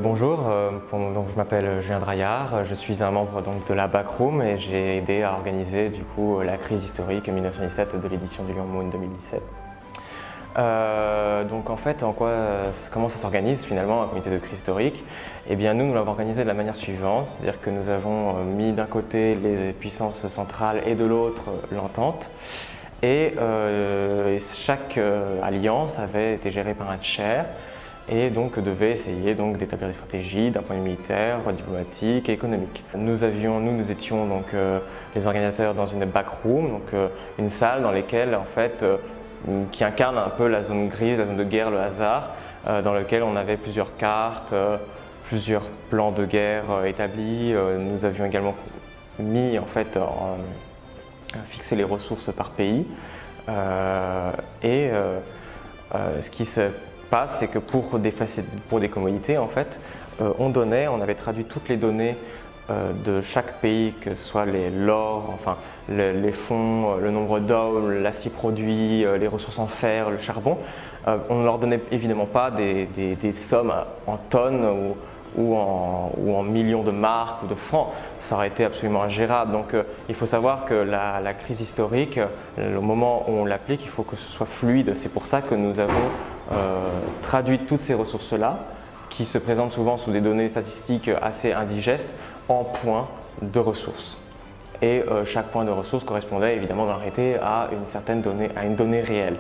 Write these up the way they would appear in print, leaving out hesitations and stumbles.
Bonjour, je m'appelle Julien Draillard, je suis un membre de la Backroom et j'ai aidé à organiser la crise historique 1917 de l'édition du Lyon Moon 2017. Comment ça s'organise finalement un comité de crise historique? Eh bien nous l'avons organisé de la manière suivante, c'est-à-dire que nous avons mis d'un côté les puissances centrales et de l'autre l'entente. Et chaque alliance avait été gérée par un chair et donc devait essayer d'établir des stratégies d'un point de vue militaire, diplomatique et économique. Nous étions les organisateurs dans une backroom, une salle dans laquelle qui incarne un peu la zone grise, la zone de guerre, le hasard, dans lequel on avait plusieurs cartes, plusieurs plans de guerre établis. Nous avions également mis fixé les ressources par pays. Ce qui se passe, c'est que pour des commodités, on avait traduit toutes les données de chaque pays, que ce soit l'or, les fonds, le nombre d'hommes, l'acier produit, les ressources en fer, le charbon. On ne leur donnait évidemment pas des sommes en tonnes ou en millions de marks ou de francs. Ça aurait été absolument ingérable. Donc il faut savoir que la crise historique, au moment où on l'applique, il faut que ce soit fluide. C'est pour ça que nous avons traduit toutes ces ressources-là, qui se présentent souvent sous des données statistiques assez indigestes, en points de ressources. Et chaque point de ressource correspondait évidemment dans la réalité à une donnée réelle.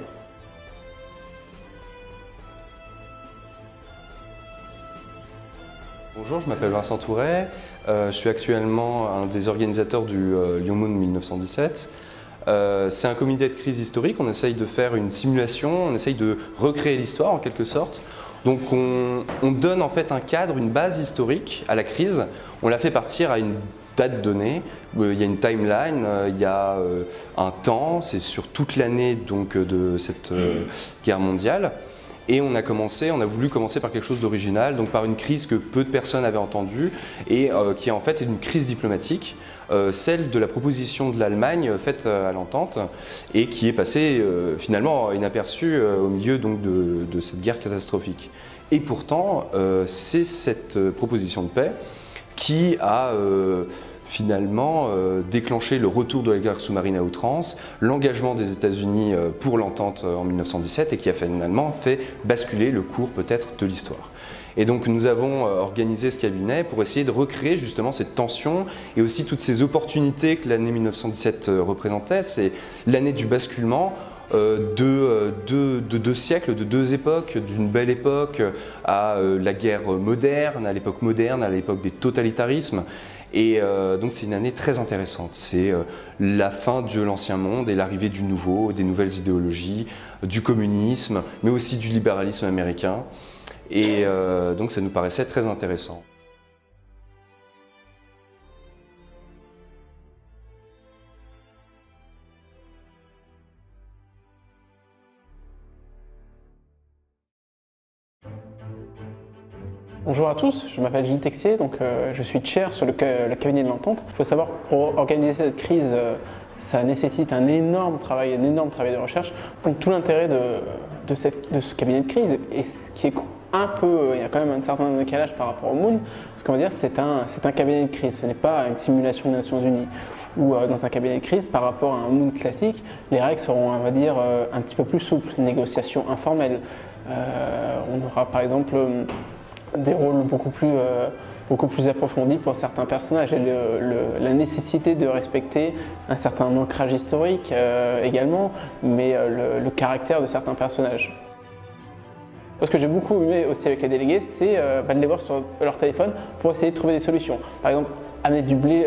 Bonjour, je m'appelle Vincent Touret, je suis actuellement un des organisateurs du Lyon Moon 1917. C'est un comité de crise historique, on essaye de faire une simulation, on essaye de recréer l'histoire en quelque sorte. Donc on donne en fait un cadre, une base historique à la crise, on la fait partir à une date donnée, il y a une timeline, il y a un temps, c'est sur toute l'année de cette guerre mondiale. Et on a voulu commencer par quelque chose d'original, donc par une crise que peu de personnes avaient entendue et qui en fait est une crise diplomatique, celle de la proposition de l'Allemagne faite à l'entente et qui est passée finalement inaperçue au milieu de cette guerre catastrophique. Et pourtant, c'est cette proposition de paix qui a finalement déclenché le retour de la guerre sous-marine à outrance, l'engagement des États-Unis pour l'entente en 1917 et qui a finalement fait basculer le cours peut-être de l'histoire. Et donc nous avons organisé ce cabinet pour essayer de recréer justement cette tension et aussi toutes ces opportunités que l'année 1917 représentait. C'est l'année du basculement de deux siècles, de deux époques, d'une belle époque à la guerre moderne, à l'époque des totalitarismes. Et donc c'est une année très intéressante, c'est la fin de l'ancien monde et l'arrivée du nouveau, des nouvelles idéologies, du communisme, mais aussi du libéralisme américain. Et donc ça nous paraissait très intéressant. Bonjour à tous, je m'appelle Gilles Texier, je suis chair sur le cabinet de l'entente. Il faut savoir que pour organiser cette crise, ça nécessite un énorme travail de recherche. Donc tout l'intérêt de ce cabinet de crise, et ce qui est un peu, il y a quand même un certain décalage par rapport au Moon, ce qu'on va dire c'est un cabinet de crise, ce n'est pas une simulation des Nations Unies. Ou dans un cabinet de crise, par rapport à un Moon classique, les règles seront, on va dire, un petit peu plus souples, négociations informelles. On aura par exemple des rôles beaucoup plus approfondis pour certains personnages et la nécessité de respecter un certain ancrage historique également, mais le caractère de certains personnages. Ce que j'ai beaucoup aimé aussi avec les délégués, c'est de les voir sur leur téléphone pour essayer de trouver des solutions. Par exemple, amener du blé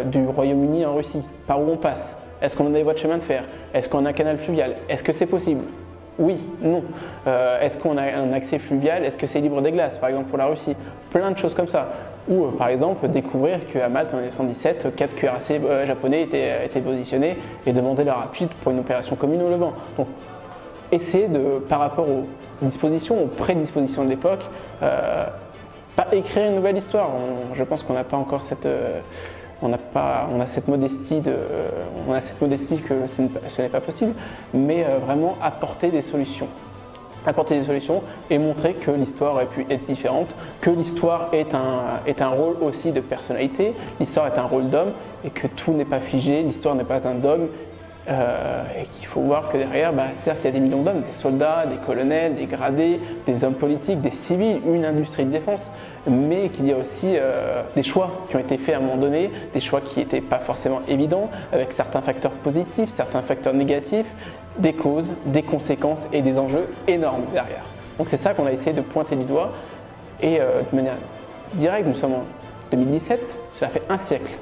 du Royaume-Uni en Russie, par où on passe? Est-ce qu'on a des voies de chemin de fer? Est-ce qu'on a un canal fluvial? Est-ce que c'est possible? Oui, non. Est-ce qu'on a un accès fluvial? Est-ce que c'est libre des glaces, par exemple pour la Russie? Plein de choses comme ça. Ou par exemple découvrir qu'à Malte en 1917, 4 cuirassiers japonais étaient positionnés et demander leur appui pour une opération commune au Levant. Donc essayer par rapport aux dispositions, aux prédispositions de l'époque, pas écrire une nouvelle histoire. Je pense qu'on n'a pas encore on a cette modestie que ce n'est pas possible, mais vraiment apporter des solutions. Et montrer que l'histoire aurait pu être différente, que l'histoire est un rôle aussi de personnalité, l'histoire est un rôle d'homme et que tout n'est pas figé, l'histoire n'est pas un dogme et qu'il faut voir que derrière, certes il y a des millions d'hommes, des soldats, des colonels, des gradés, des hommes politiques, des civils, une industrie de défense, mais qu'il y a aussi des choix qui ont été faits à un moment donné, des choix qui n'étaient pas forcément évidents, avec certains facteurs positifs, certains facteurs négatifs, des causes, des conséquences et des enjeux énormes derrière. Donc c'est ça qu'on a essayé de pointer du doigt et de manière directe, nous sommes en 2017, cela fait un siècle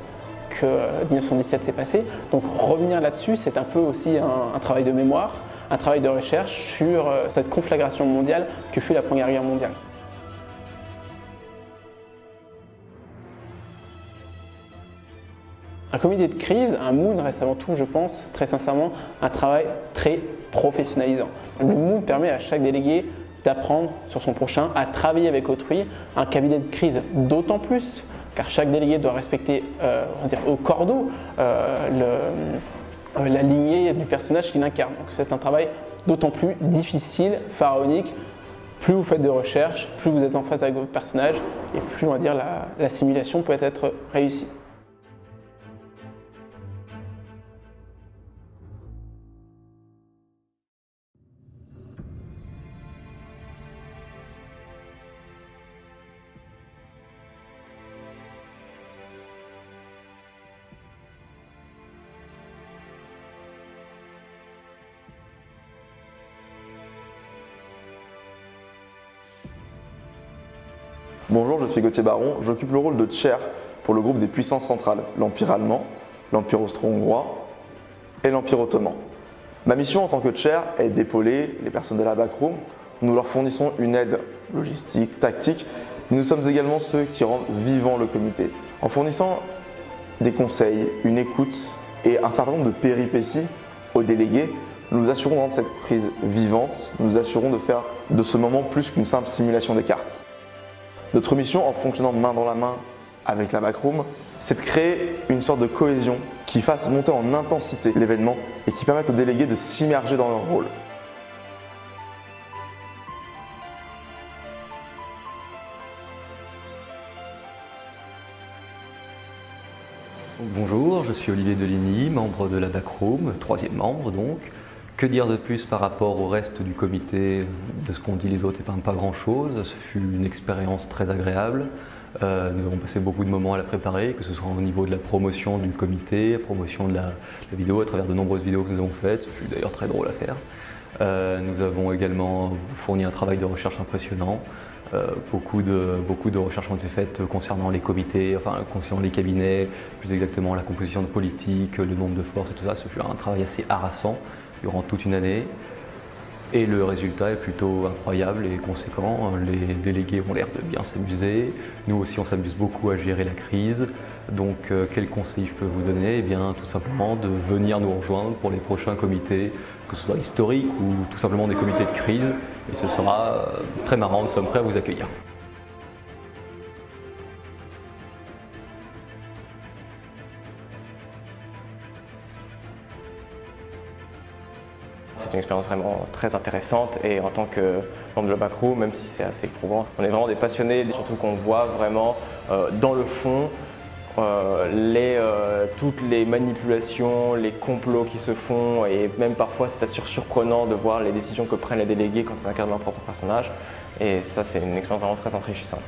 que 1917 s'est passé, donc revenir là-dessus c'est un peu aussi un travail de mémoire, un travail de recherche sur cette conflagration mondiale que fut la Première Guerre mondiale. Un comité de crise, un Moon reste avant tout, je pense, très sincèrement, un travail très professionnalisant. Le Moon permet à chaque délégué d'apprendre sur son prochain, à travailler avec autrui. Un cabinet de crise d'autant plus, car chaque délégué doit respecter, on va dire, au cordeau la lignée du personnage qu'il incarne. Donc c'est un travail d'autant plus difficile, pharaonique. Plus vous faites de recherche, plus vous êtes en phase avec votre personnage, et plus, on va dire, la simulation peut être réussie. Bonjour, je suis Gauthier Baron, j'occupe le rôle de chair pour le groupe des puissances centrales, l'Empire allemand, l'Empire austro-hongrois et l'Empire ottoman. Ma mission en tant que chair est d'épauler les personnes de la backroom. Nous leur fournissons une aide logistique, tactique, mais nous sommes également ceux qui rendent vivant le comité. En fournissant des conseils, une écoute et un certain nombre de péripéties aux délégués, nous nous assurons de rendre cette crise vivante, nous nous assurons de faire de ce moment plus qu'une simple simulation des cartes. Notre mission, en fonctionnant main dans la main avec la backroom, c'est de créer une sorte de cohésion qui fasse monter en intensité l'événement et qui permette aux délégués de s'immerger dans leur rôle. Bonjour, je suis Olivier Deligny, membre de la backroom, troisième membre donc. Que dire de plus par rapport au reste du comité? De ce qu'ont dit les autres, pas grand chose. Ce fut une expérience très agréable. Nous avons passé beaucoup de moments à la préparer, que ce soit au niveau de la promotion du comité, la promotion de la vidéo à travers de nombreuses vidéos que nous avons faites. Ce fut d'ailleurs très drôle à faire. Nous avons également fourni un travail de recherche impressionnant. Beaucoup de recherches ont été faites concernant les comités, enfin concernant les cabinets, plus exactement la composition de politique, le nombre de forces et tout ça. Ce fut un travail assez harassant durant toute une année et le résultat est plutôt incroyable et conséquent. Les délégués ont l'air de bien s'amuser, nous aussi on s'amuse beaucoup à gérer la crise. Donc quel conseil je peux vous donner? Eh bien tout simplement de venir nous rejoindre pour les prochains comités, que ce soit historiques ou tout simplement des comités de crise, et ce sera très marrant, nous sommes prêts à vous accueillir. C'est une expérience vraiment très intéressante et en tant que membre de la backroom, même si c'est assez éprouvant, on est vraiment des passionnés, surtout qu'on voit vraiment dans le fond toutes les manipulations, les complots qui se font et même parfois c'est assez surprenant de voir les décisions que prennent les délégués quand ils incarnent leur propre personnage et ça c'est une expérience vraiment très enrichissante.